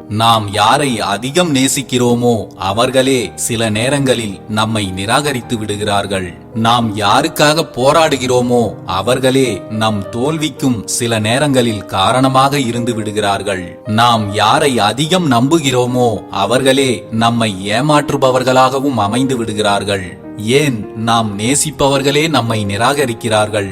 நாம் யாரை அதிகம் நேசிக்கிறோமோ அவர்களே சில நேரங்களில் நம்மை நிராகரித்து விடுகிறார்கள். நாம் யாருக்காக போராடுகிறோமோ அவர்களே நம் தோல்விக்கும் சில நேரங்களில் காரணமாக இருந்து விடுகிறார்கள். நாம் யாரை அதிகம் நம்புகிறோமோ அவர்களே நம்மை ஏமாற்றுபவர்களாகவும் அமைந்து விடுகிறார்கள். ஏன் நாம் நேசிப்பவர்களே நம்மை நிராகரிக்கிறார்கள்?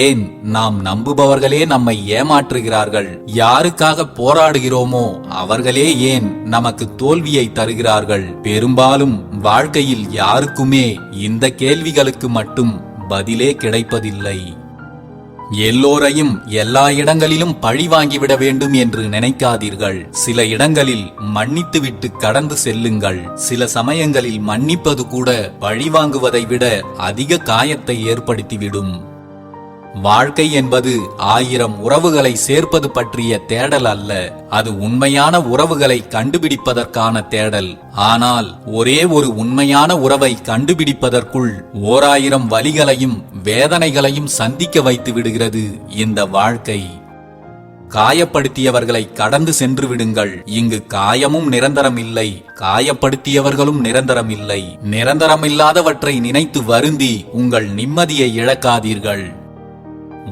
ஏன் நாம் நம்புபவர்களே நம்மை ஏமாற்றுகிறார்கள்? யாருக்காக போராடுகிறோமோ அவர்களே ஏன் நமக்கு தோல்வியை தருகிறார்கள்? பெரும்பாலும் வாழ்க்கையில் யாருக்குமே இந்த கேள்விகளுக்கு மட்டும் பதிலே கிடைப்பதில்லை. எல்லோரையும் எல்லா இடங்களிலும் பழி வாங்கிவிட வேண்டும் என்று நினைக்காதீர்கள். சில இடங்களில் மன்னித்துவிட்டு கடந்து செல்லுங்கள். சில சமயங்களில் மன்னிப்பது கூட பழி வாங்குவதை விட அதிக காயத்தை ஏற்படுத்திவிடும். வாழ்க்கை என்பது 1000 உறவுகளை சேர்ப்பது பற்றிய தேடல் அல்ல. அது உண்மையான உறவுகளை கண்டுபிடிப்பதற்கான தேடல். ஆனால் ஒரே ஒரு உண்மையான உறவை கண்டுபிடிப்பதற்குள் 1000 வலிகளையும் வேதனைகளையும் சந்திக்க வைத்து விடுகிறது இந்த வாழ்க்கை. காயப்படுத்தியவர்களை கடந்து சென்று விடுங்கள். இங்கு காயமும் நிரந்தரம் இல்லை, காயப்படுத்தியவர்களும் நிரந்தரம் இல்லை. நிரந்தரமில்லாதவற்றை நினைத்து வருந்தி உங்கள் நிம்மதியை இழக்காதீர்கள்.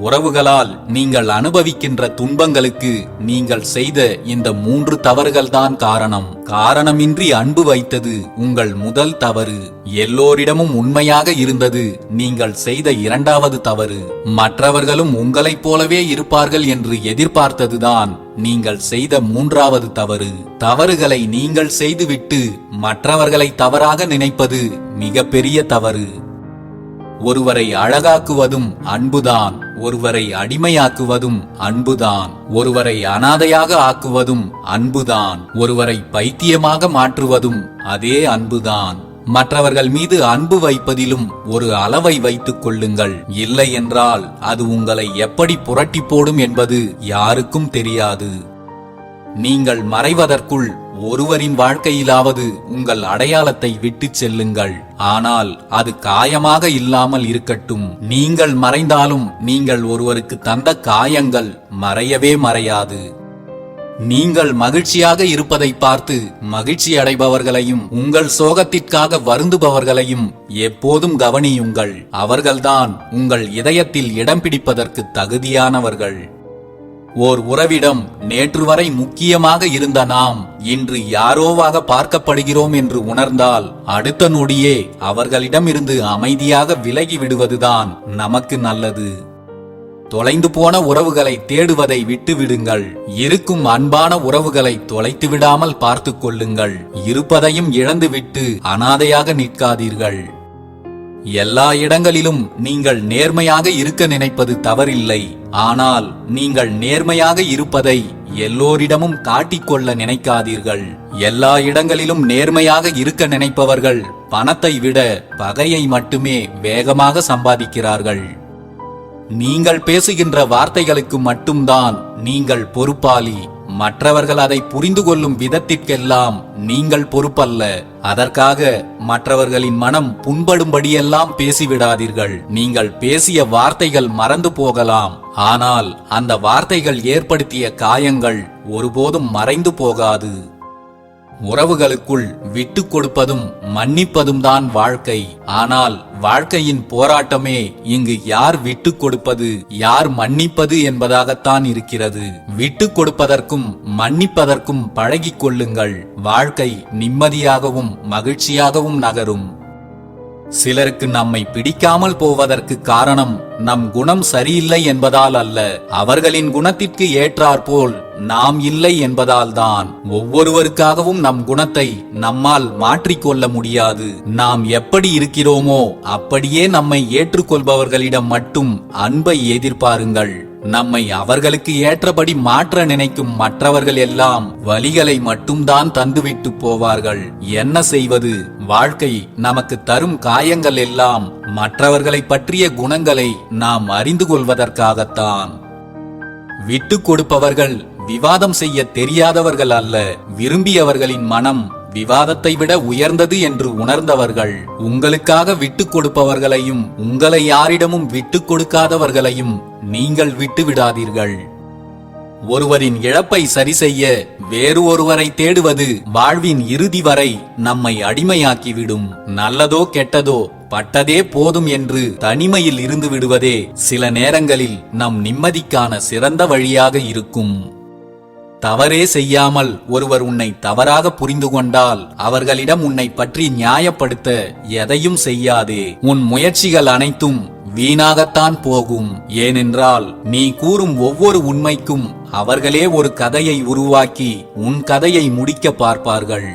உறவுகளால் நீங்கள் அனுபவிக்கின்ற துன்பங்களுக்கு நீங்கள் செய்த இந்த 3 தவறுகள்தான் காரணம். காரணமின்றி அன்பு வைத்தது உங்கள் முதல் தவறு. எல்லோரிடமும் உண்மையாக இருந்தது நீங்கள் செய்த 2வது தவறு. மற்றவர்களும் உங்களைப் போலவே இருப்பார்கள் என்று எதிர்பார்த்ததுதான் நீங்கள் செய்த 3வது தவறு. தவறுகளை நீங்கள் செய்துவிட்டு மற்றவர்களை தவறாக நினைப்பது மிகப்பெரிய தவறு. ஒருவரை அழகாக்குவதும் அன்புதான். ஒருவரை அடிமையாக்குவதும் அன்புதான். ஒருவரை அனாதையாக ஆக்குவதும் அன்புதான். ஒருவரை பைத்தியமாக மாற்றுவதும் அதே அன்புதான். மற்றவர்கள் மீது அன்பு வைப்பதிலும் ஒரு அளவை வைத்துக் கொள்ளுங்கள். இல்லை என்றால் அது உங்களை எப்படி புரட்டி போடும் என்பது யாருக்கும் தெரியாது. நீங்கள் மறைவதற்குள் ஒருவரின் வாழ்க்கையிலாவது உங்கள் அடையாளத்தை விட்டுச் செல்லுங்கள். ஆனால் அது காயமாக இல்லாமல் இருக்கட்டும். நீங்கள் மறைந்தாலும் நீங்கள் ஒருவருக்கு தந்த காயங்கள் மறையவே மறையாது. நீங்கள் மகிழ்ச்சியாக இருப்பதை பார்த்து மகிழ்ச்சி அடைபவர்களையும் உங்கள் சோகத்திற்காக வருந்துபவர்களையும் எப்போதும் கவனியுங்கள். அவர்கள்தான் உங்கள் இதயத்தில் இடம் பிடிப்பதற்கு தகுதியானவர்கள். ஓர் உறவிடம் நேற்று வரை முக்கியமாக இருந்த நாம் இன்று யாரோவாக பார்க்கப்படுகிறோம் என்று உணர்ந்தால் அடுத்த நொடியே அவர்களிடமிருந்து அமைதியாக விலகி விடுவதுதான் நமக்கு நல்லது. தொலைந்து போன உறவுகளை தேடுவதை விட்டுவிடுங்கள். இருக்கும் அன்பான உறவுகளை தொலைத்து விடாமல் பார்த்துக் கொள்ளுங்கள். இருப்பதையும் இழந்துவிட்டு அனாதையாக நிற்காதீர்கள். எல்லா இடங்களிலும் நீங்கள் நேர்மையாக இருக்க நினைப்பது தவறில்லை. ஆனால் நீங்கள் நேர்மையாக இருப்பதை எல்லோரிடமும் காட்டிக்கொள்ள நினைக்காதீர்கள். எல்லா இடங்களிலும் நேர்மையாக இருக்க நினைப்பவர்கள் பணத்தை விட பகையை மட்டுமே வேகமாக சம்பாதிக்கிறார்கள். நீங்கள் பேசுகின்ற வார்த்தைகளுக்கு மட்டும்தான் நீங்கள் பொறுப்பாளி. மற்றவர்கள் அதை புரிந்து கொள்ளும் விதத்திற்கெல்லாம் நீங்கள் பொறுப்பல்ல. அதற்காக மற்றவர்களின் மனம் புண்படும்படியெல்லாம் பேசிவிடாதீர்கள். நீங்கள் பேசிய வார்த்தைகள் மறந்து போகலாம். ஆனால் அந்த வார்த்தைகள் ஏற்படுத்திய காயங்கள் ஒருபோதும் மறைந்து போகாது. உறவுகளுக்குள் விட்டு கொடுப்பதும் மன்னிப்பதும் தான் வாழ்க்கை. ஆனால் வாழ்க்கையின் போராட்டமே இங்கு யார் விட்டு கொடுப்பது யார் மன்னிப்பது என்பதாகத்தான் இருக்கிறது. விட்டு கொடுப்பதற்கும் மன்னிப்பதற்கும் பழகிக் கொள்ளுங்கள். வாழ்க்கை நிம்மதியாகவும் மகிழ்ச்சியாகவும் நகரும். சிலருக்கு நம்மை பிடிக்காமல் போவதற்கு காரணம் நம் குணம் சரியில்லை என்பதால் அல்ல, அவர்களின் குணத்திற்கு ஏற்றாற்போல் நாம் இல்லை என்பதால் தான். ஒவ்வொருவருக்காகவும் நம் குணத்தை நம்மால் மாற்றிக்கொள்ள முடியாது. நாம் எப்படி இருக்கிறோமோ அப்படியே நம்மை ஏற்றுக்கொள்பவர்களிடம் மட்டும் அன்பை எதிர்பாருங்கள். நம்மை அவர்களுக்கு ஏற்றபடி மாற்ற நினைக்கும் மற்றவர்கள் எல்லாம் வலிகளை மட்டும்தான் தந்துவிட்டு போவார்கள். என்ன செய்வது? வாழ்க்கை நமக்கு தரும் காயங்கள் எல்லாம் மற்றவர்களை பற்றிய குணங்களை நாம் அறிந்து கொள்வதற்காகத்தான். விட்டு கொடுப்பவர்கள் விவாதம் செய்ய தெரியாதவர்கள் அல்ல, விரும்பியவர்களின் மனம் விவாதத்தை விட உயர்ந்தது என்று உணர்ந்தவர்கள். உங்களுக்காக விட்டு கொடுப்பவர்களையும் உங்களை யாரிடமும் விட்டு கொடுக்காதவர்களையும் நீங்கள் விட்டு விடாதீர்கள். ஒருவரின் இழப்பை சரிசெய்ய வேறு ஒருவரை தேடுவது வாழ்வின் இறுதி வரை நம்மை அடிமையாக்கிவிடும். நல்லதோ கெட்டதோ பட்டதே போதும் என்று தனிமையில் இருந்து விடுவதே சில நேரங்களில் நம் நிம்மதிக்கான சிறந்த வழியாக இருக்கும். தவறே செய்யாமல் ஒருவர் உன்னை தவறாக புரிந்து கொண்டால் அவர்களிடம் உன்னை பற்றி நியாயப்படுத்த எதையும் செய்யாதே. உன் முயற்சிகள் அனைத்தும் வீணாகத்தான் போகும். ஏனென்றால் நீ கூறும் ஒவ்வொரு உண்மைக்கும் அவர்களே ஒரு கதையை உருவாக்கி உன் கதையை முடிக்க பார்ப்பார்கள்.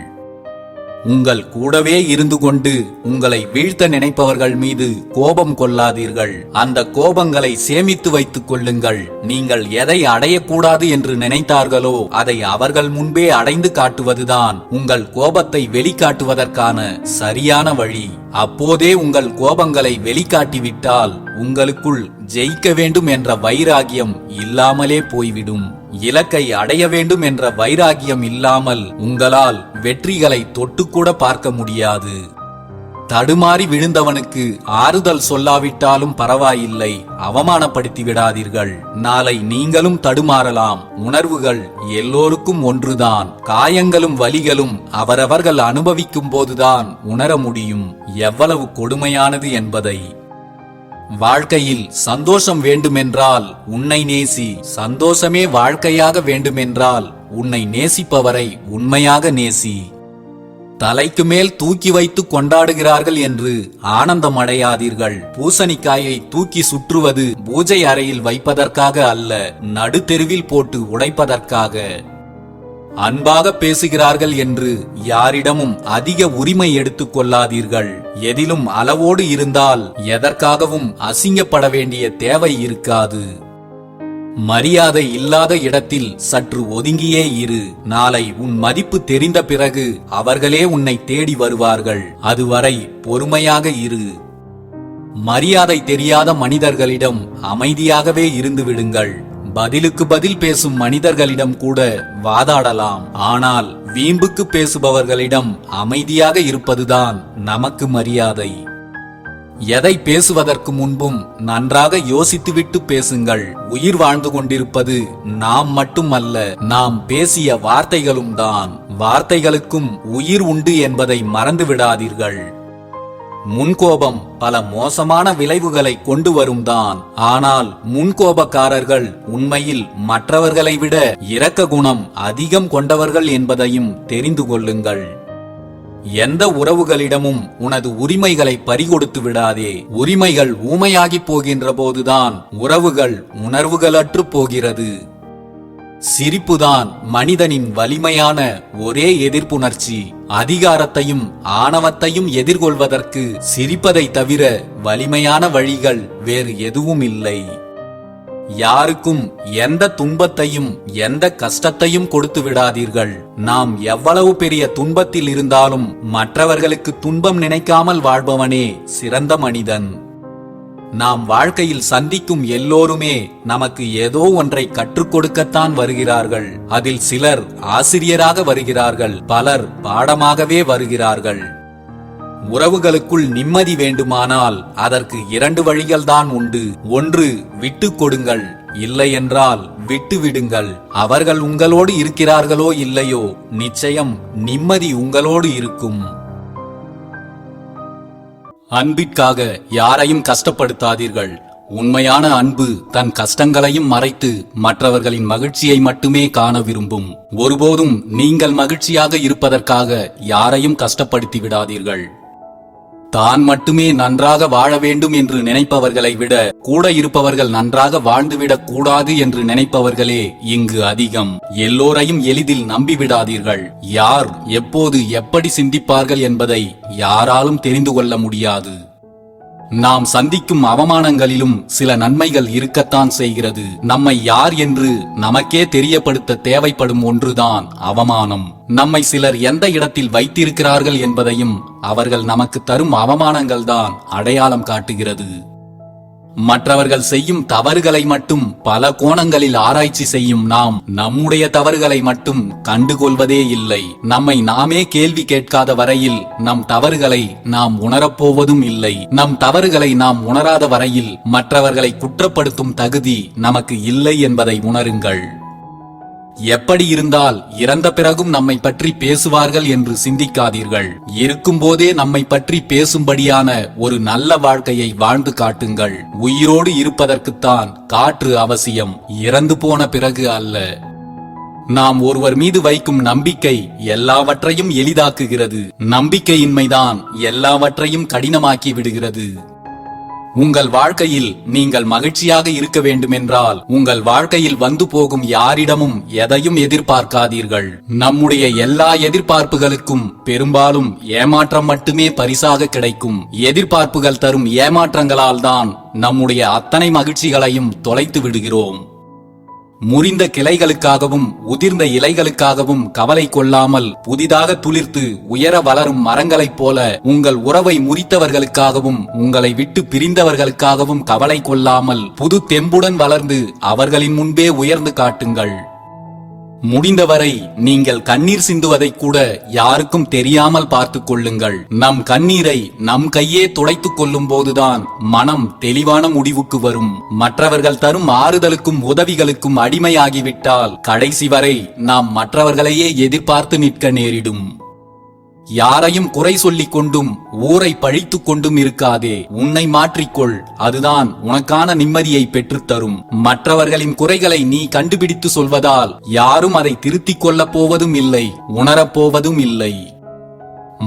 உங்கள் கூடவே இருந்து கொண்டு உங்களை வீழ்த்த நினைப்பவர்கள் மீது கோபம் கொள்ளாதீர்கள். அந்த கோபங்களை சேமித்து வைத்துக் கொள்ளுங்கள். நீங்கள் எதை அடையக்கூடாது என்று நினைத்தார்களோ அதை அவர்கள் முன்பே அடைந்து காட்டுவதுதான் உங்கள் கோபத்தை வெளிக்காட்டுவதற்கான சரியான வழி. அப்போதே உங்கள் கோபங்களை வெளிக்காட்டிவிட்டால் உங்களுக்குள் ஜெயிக்க வேண்டும் என்ற வைராகியம் இல்லாமலே போய்விடும். இலக்கை அடைய வேண்டும் என்ற வைராகியம் இல்லாமல் உங்களால் வெற்றிகளை தொட்டுக்கூட பார்க்க முடியாது. தடுமாறி விழுந்தவனுக்கு ஆறுதல் சொல்லாவிட்டாலும் பரவாயில்லை, அவமானப்படுத்தி விடாதீர்கள். நாளை நீங்களும் தடுமாறலாம். உணர்வுகள் எல்லோருக்கும் ஒன்றுதான். காயங்களும் வலிகளும் அவரவர்கள் அனுபவிக்கும் போதுதான் உணர முடியும் எவ்வளவு கொடுமையானது என்பதை. வாழ்க்கையில் சந்தோஷம் வேண்டுமென்றால் உன்னை நேசி. சந்தோஷமே வாழ்க்கையாக வேண்டுமென்றால் உன்னை நேசிப்பவரை உண்மையாக நேசி. தலைக்கு மேல் தூக்கி வைத்து கொண்டாடுகிறார்கள் என்று ஆனந்தம் அடையாதீர்கள். பூசணிக்காயை தூக்கி சுற்றுவது பூஜை அறையில் வைப்பதற்காக அல்ல, நடுத்தெருவில் போட்டு உடைப்பதற்காக. அன்பாக பேசுகிறார்கள் என்று யாரிடமும் அதிக உரிமை எடுத்துக் கொள்ளாதீர்கள். எதிலும் அளவோடு இருந்தால் எதற்காகவும் அசிங்கப்பட வேண்டிய தேவை இருக்காது. மரியாதை இல்லாத இடத்தில் சற்று ஒதுங்கியே இரு. நாளை உன் மதிப்பு தெரிந்த பிறகு அவர்களே உன்னை தேடி வருவார்கள். அதுவரை பொறுமையாக இரு. மரியாதை தெரியாத மனிதர்களிடம் அமைதியாகவே இருந்து விடுங்கள். பதிலுக்கு பதில் பேசும் மனிதர்களிடம் கூட வாதாடலாம். ஆனால் வீம்புக்கு பேசுபவர்களிடம் அமைதியாக இருப்பதுதான் நமக்கு மரியாதை. எதை பேசுவதற்கு முன்பும் நன்றாக யோசித்துவிட்டு பேசுங்கள். உயிர் வாழ்ந்து கொண்டிருப்பது நாம் மட்டுமல்ல, நாம் பேசிய வார்த்தைகளும் தான். வார்த்தைகளுக்கும் உயிர் உண்டு என்பதை மறந்து விடாதீர்கள். முன்கோபம் பல மோசமான விளைவுகளை கொண்டு வரும் தான். ஆனால் முன்கோபக்காரர்கள் உண்மையில் மற்றவர்களை விட இரக்க குணம் அதிகம் கொண்டவர்கள் என்பதையும் தெரிந்து கொள்ளுங்கள். எந்த உறவுகளிடமும் உனது உரிமைகளை பறிகொடுத்து விடாதே. உரிமைகள் ஊமையாகி போகின்ற போதுதான் உறவுகள் உணர்வுகளற்று போகிறது. சிரிப்புதான் மனிதனின் வலிமையான ஒரே எதிர்ப்புணர்ச்சி. அதிகாரத்தையும் ஆணவத்தையும் எதிர்கொள்வதற்கு சிரிப்பதை தவிர வலிமையான வழிகள் வேறு எதுவும் இல்லை. யாருக்கும் எந்த துன்பத்தையும் எந்த கஷ்டத்தையும் கொடுத்து விடாதீர்கள். நாம் எவ்வளவு பெரிய துன்பத்தில் இருந்தாலும் மற்றவர்களுக்கு துன்பம் நினைக்காமல் வாழ்பவனே சிறந்த மனிதன். நாம் வாழ்க்கையில் சந்திக்கும் எல்லோருமே நமக்கு ஏதோ ஒன்றை கற்றுக் கொடுக்கத்தான் வருகிறார்கள். அதில் சிலர் ஆசிரியராக வருகிறார்கள், பலர் பாடமாகவே வருகிறார்கள். உறவுகளுக்குள் நிம்மதி வேண்டுமானால் அதற்கு 2 வழிகள்தான் உண்டு. ஒன்று, விட்டு கொடுங்கள். இல்லை என்றால் விட்டு விடுங்கள். அவர்கள் உங்களோடு இருக்கிறார்களோ இல்லையோ, நிச்சயம் நிம்மதி உங்களோடு இருக்கும். அன்பிற்காக யாரையும் கஷ்டப்படுத்தாதீர்கள். உண்மையான அன்பு தன் கஷ்டங்களையும் மறைத்து மற்றவர்களின் மகிழ்ச்சியை மட்டுமே காண விரும்பும். ஒருபோதும் நீங்கள் மகிழ்ச்சியாக இருப்பதற்காக யாரையும் கஷ்டப்படுத்தி விடாதீர்கள். தான் மட்டுமே நன்றாக வாழ வேண்டும் என்று நினைப்பவர்களை விட கூட இருப்பவர்கள் நன்றாக வாழ்ந்துவிடக் கூடாது என்று நினைப்பவர்களே இங்கு அதிகம். எல்லோரையும் எளிதில் நம்பிவிடாதீர்கள். யார் எப்போது எப்படி சிந்திப்பார்கள் என்பதை யாராலும் தெரிந்து கொள்ள முடியாது. நாம் சந்திக்கும் அவமானங்களிலும் சில நன்மைகள் இருக்கத்தான் செய்கிறது. நம்மை யார் என்று நமக்கே தெரியப்படுத்த தேவைப்படும் ஒன்றுதான் அவமானம். நம்மை சிலர் எந்த இடத்தில் வைத்திருக்கிறார்கள் என்பதையும் அவர்கள் நமக்கு தரும் அவமானங்கள்தான் அடையாளம் காட்டுகிறது. மற்றவர்கள் செய்யும் தவறுகளை மட்டும் பல கோணங்களில் ஆராய்ச்சி செய்யும் நாம் நம்முடைய தவறுகளை மட்டும் கண்டுகொள்வதே இல்லை. நம்மை நாமே கேள்வி கேட்காத வரையில் நம் தவறுகளை நாம் உணரப்போவதும் இல்லை. நம் தவறுகளை நாம் உணராத வரையில் மற்றவர்களை குற்றப்படுத்தும் தகுதி நமக்கு இல்லை என்பதை உணருங்கள். எப்படி இருந்தால் இறந்த பிறகும் நம்மை பற்றி பேசுவார்கள் என்று சிந்திக்காதீர்கள். இருக்கும்போதே நம்மை பற்றி பேசும்படியான ஒரு நல்ல வாழ்க்கையை வாழ்ந்து காட்டுங்கள். உயிரோடு இருப்பதற்குத்தான் காற்று அவசியம், இறந்து போன பிறகு அல்ல. நாம் ஒருவர் மீது வைக்கும் நம்பிக்கை எல்லாவற்றையும் எளிதாக்குகிறது. நம்பிக்கையின்மைதான் எல்லாவற்றையும் கடினமாக்கி விடுகிறது. உங்கள் வாழ்க்கையில் நீங்கள் மகிழ்ச்சியாக இருக்க வேண்டுமென்றால் உங்கள் வாழ்க்கையில் வந்து போகும் யாரிடமும் எதையும் எதிர்பார்க்காதீர்கள். நம்முடைய எல்லா எதிர்பார்ப்புகளுக்கும் பெரும்பாலும் ஏமாற்றம் மட்டுமே பரிசாக கிடைக்கும். எதிர்பார்ப்புகள் தரும் ஏமாற்றங்களால் தான் நம்முடைய அத்தனை மகிழ்ச்சிகளையும் தொலைத்து விடுகிறோம். முறிந்த கிளைகளுக்காகவும் உதிர்ந்த இலைகளுக்காகவும் கவலை கொள்ளாமல் புதிதாக துளிர்த்து உயர வளரும் மரங்களைப் போல உங்கள் உறவை முறித்தவர்களுக்காகவும் உங்களை விட்டு பிரிந்தவர்களுக்காகவும் கவலை கொள்ளாமல் புது தெம்புடன் வளர்ந்து அவர்களின் முன்பே உயர்ந்து காட்டுங்கள். முடிந்தவரை நீங்கள் கண்ணீர் சிந்துவதை கூட யாருக்கும் தெரியாமல் பார்த்துக் கொள்ளுங்கள். நம் கண்ணீரை நம் கையே துடைத்துக் கொள்ளும் போதுதான் மனம் தெளிவான முடிவுக்கு வரும். மற்றவர்கள் தரும் ஆறுதலுக்கும் உதவிகளுக்கும் அடிமையாகிவிட்டால் கடைசி வரை நாம் மற்றவர்களையே எதிர்பார்த்து நிற்க நேரிடும். யாரையும் குறை சொல்லிக் கொண்டும் ஊரை பழித்துக் கொண்டும் இருக்காதே. உன்னை மாற்றிக்கொள், அதுதான் உனக்கான நிம்மதியை பெற்றுத்தரும். மற்றவர்களின் குறைகளை நீ கண்டுபிடித்து சொல்வதால் யாரும் அதை திருத்திக் கொள்ளப் போவதும் இல்லை, உணரப்போவதும் இல்லை.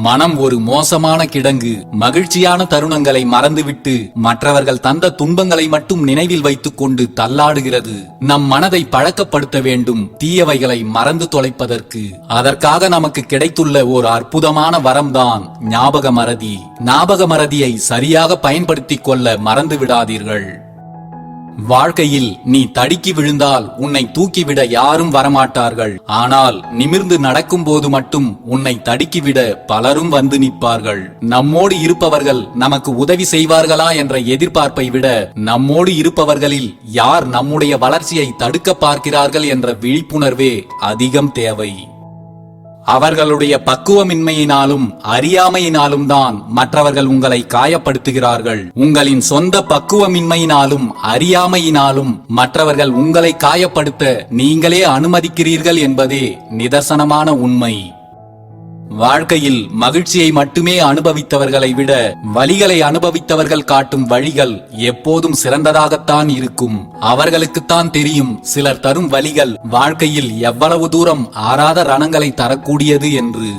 மனம் ஒரு மோசமான கிடங்கு. மகிழ்ச்சியான தருணங்களை மறந்துவிட்டு மற்றவர்கள் தந்த துன்பங்களை மட்டும் நினைவில் வைத்துக் கொண்டு தள்ளாடுகிறது. நம் மனதை பழக்கப்படுத்த வேண்டும் தீயவைகளை மறந்து தொலைப்பதற்கு. அதற்காக நமக்கு கிடைத்துள்ள ஒரு அற்புதமான வரம்தான் ஞாபக மறதி. ஞாபக மறதியை சரியாக பயன்படுத்திக் கொள்ள மறந்து விடாதீர்கள். வாழ்க்கையில் நீ தடுக்கி விழுந்தால் உன்னை தூக்கிவிட யாரும் வரமாட்டார்கள். ஆனால் நிமிர்ந்து நடக்கும் போது மட்டும் உன்னை தடுக்கிவிட பலரும் வந்து நிற்பார்கள். நம்மோடு இருப்பவர்கள் நமக்கு உதவி செய்வார்களா என்ற எதிர்பார்ப்பை விட நம்மோடு இருப்பவர்களில் யார் நம்முடைய வளர்ச்சியை தடுக்க பார்க்கிறார்கள் என்ற விழிப்புணர்வே அதிகம் தேவை. அவர்களுடைய பக்குவமின்மையினாலும் அறியாமையினாலும் தான் மற்றவர்கள் உங்களை காயப்படுத்துகிறார்கள். உங்களின் சொந்த பக்குவமின்மையினாலும் அறியாமையினாலும் மற்றவர்கள் உங்களை காயப்படுத்த நீங்களே அனுமதிக்கிறீர்கள் என்பதே நிதர்சனமான உண்மை. வாழ்க்கையில் மகிழ்ச்சியை மட்டுமே அனுபவித்தவர்களை விட வலிகளை அனுபவித்தவர்கள் காட்டும் வழிகள் எப்போதும் சிறந்ததாகத்தான் இருக்கும். அவர்களுக்குத்தான் தெரியும் சிலர் தரும் வலிகள் வாழ்க்கையில் எவ்வளவு தூரம் ஆறாத ரணங்களை தரக்கூடியது என்று.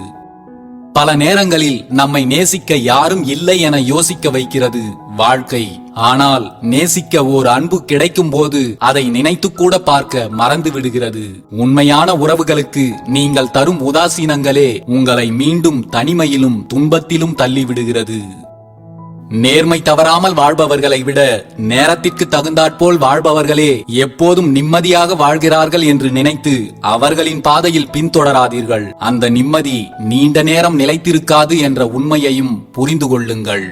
பல நேரங்களில் நம்மை நேசிக்க யாரும் இல்லை என யோசிக்க வைக்கிறது வாழ்க்கை. ஆனால் நேசிக்க ஓர் அன்பு கிடைக்கும் போது அதை நினைத்து கூட பார்க்க மறந்து விடுகிறது. உண்மையான உறவுகளுக்கு நீங்கள் தரும் உதாசீனங்களே உங்களை மீண்டும் தனிமையிலும் துன்பத்திலும் தள்ளிவிடுகிறது. நேர்மை தவறாமல் வாழ்பவர்களை விட நேரத்திற்கு தகுந்தாற்போல் வாழ்பவர்களே எப்போதும் நிம்மதியாக வாழ்கிறார்கள் என்று நினைத்து அவர்களின் பாதையில் பின்தொடராதீர்கள். அந்த நிம்மதி நீண்ட நேரம் நிலைத்திருக்காது என்ற உண்மையையும் புரிந்து கொள்ளுங்கள்.